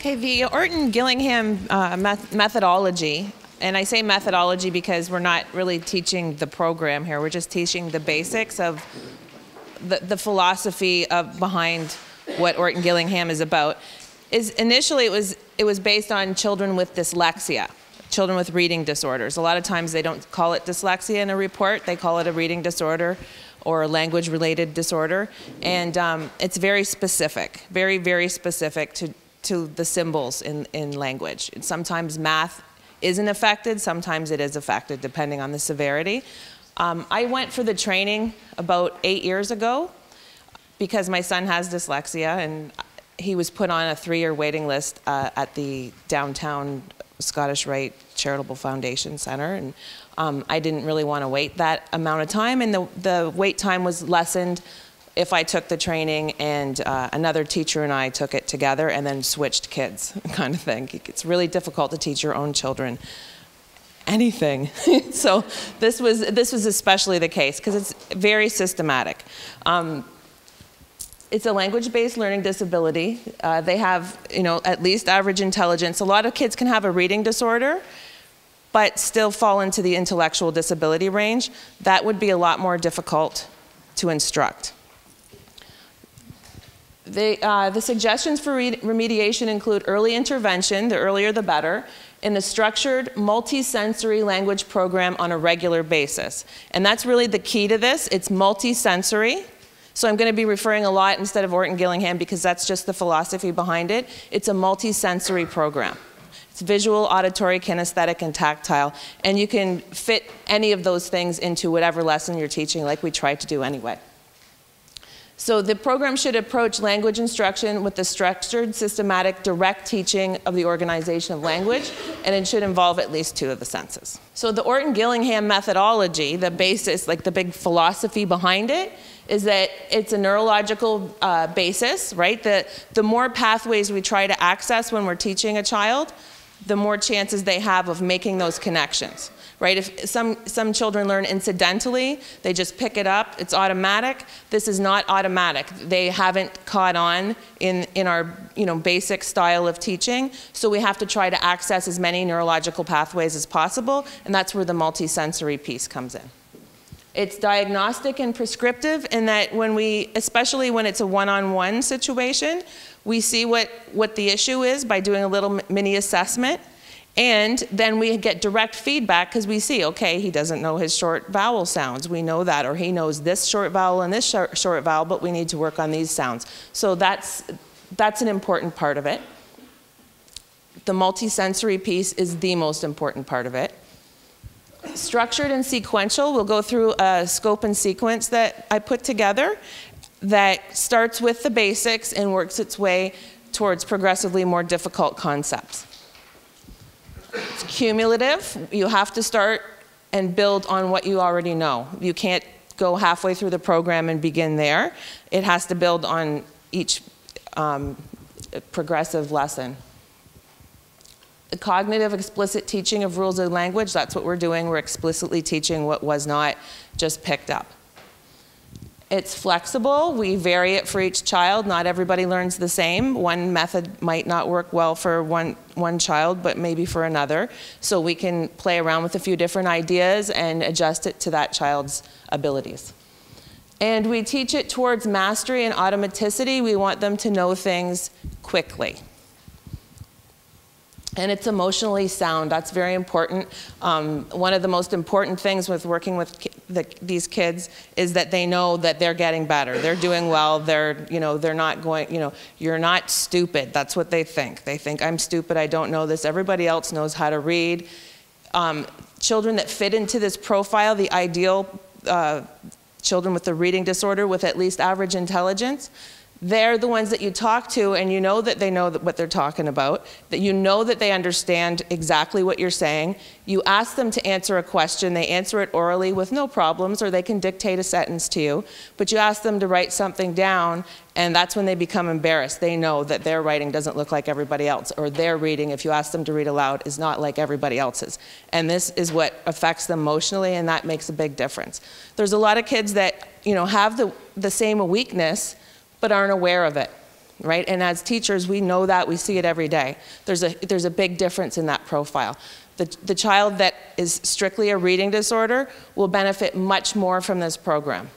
Okay, the Orton-Gillingham methodology, and I say methodology because we're not really teaching the program here, we're just teaching the basics of the philosophy behind what Orton-Gillingham is about. Initially it was based on children with dyslexia, children with reading disorders. A lot of times they don't call it dyslexia in a report, they call it a reading disorder or a language-related disorder, and it's very specific, very, very specific to the symbols in language. Sometimes math isn't affected, sometimes it is affected, depending on the severity. I went for the training about 8 years ago because my son has dyslexia, and he was put on a 3-year waiting list at the downtown Scottish Rite Charitable Foundation Center, and I didn't really want to wait that amount of time, and the wait time was lessened if I took the training and another teacher and I took it together and then switched kids, kind of thing. It's really difficult to teach your own children anything. So this was especially the case because it's very systematic. It's a language-based learning disability. They have, at least average intelligence. A lot of kids can have a reading disorder, but still fall into the intellectual disability range. That would be a lot more difficult to instruct. The suggestions for remediation include early intervention, the earlier the better, in a structured multisensory language program on a regular basis. And that's really the key to this. It's multisensory. So I'm going to be referring a lot instead of Orton-Gillingham because that's just the philosophy behind it. It's a multisensory program. It's visual, auditory, kinesthetic, and tactile. And you can fit any of those things into whatever lesson you're teaching, like we try to do anyway. So the program should approach language instruction with the structured, systematic, direct teaching of the organization of language, and it should involve at least 2 of the senses. So the Orton-Gillingham methodology, the basis, like the big philosophy behind it, is that it's a neurological basis, right? The more pathways we try to access when we're teaching a child, the more chances they have of making those connections. Right? If some children learn incidentally, they just pick it up, it's automatic. This is not automatic. They haven't caught on in our basic style of teaching, so we have to try to access as many neurological pathways as possible, and that's where the multisensory piece comes in. It's diagnostic and prescriptive in that especially when it's a one-on-one situation, we see what the issue is by doing a little mini assessment. And then we get direct feedback because we see, okay, he doesn't know his short vowel sounds. We know that, or he knows this short vowel and this short vowel, but we need to work on these sounds. So that's an important part of it. The multisensory piece is the most important part of it. Structured and sequential, we'll go through a scope and sequence that I put together that starts with the basics and works its way towards progressively more difficult concepts. It's cumulative. You have to start and build on what you already know. You can't go halfway through the program and begin there. It has to build on each progressive lesson. The cognitive explicit teaching of rules of language, that's what we're doing. We're explicitly teaching what was not just picked up. It's flexible. We vary it for each child. Not everybody learns the same. One method might not work well for one child, but maybe for another. So we can play around with a few different ideas and adjust it to that child's abilities. And we teach it towards mastery and automaticity. We want them to know things quickly. And it's emotionally sound. That's very important. One of the most important things with working with these kids is that they know that they're getting better. They're doing well. They're not going, you're not stupid. That's what they think. They think, I'm stupid, I don't know this. Everybody else knows how to read. Children that fit into this profile, the ideal children with a reading disorder with at least average intelligence, they're the ones that you talk to and you know that they know what they're talking about, that you know that they understand exactly what you're saying. You ask them to answer a question, they answer it orally with no problems, or they can dictate a sentence to you, but you ask them to write something down and that's when they become embarrassed. They know that their writing doesn't look like everybody else, or their reading, if you ask them to read aloud, is not like everybody else's. And this is what affects them emotionally, and that makes a big difference. There's a lot of kids that have the same weakness, but aren't aware of it. right? And as teachers, we know that, we see it every day. There's a big difference in that profile. The child that is strictly a reading disorder will benefit much more from this program.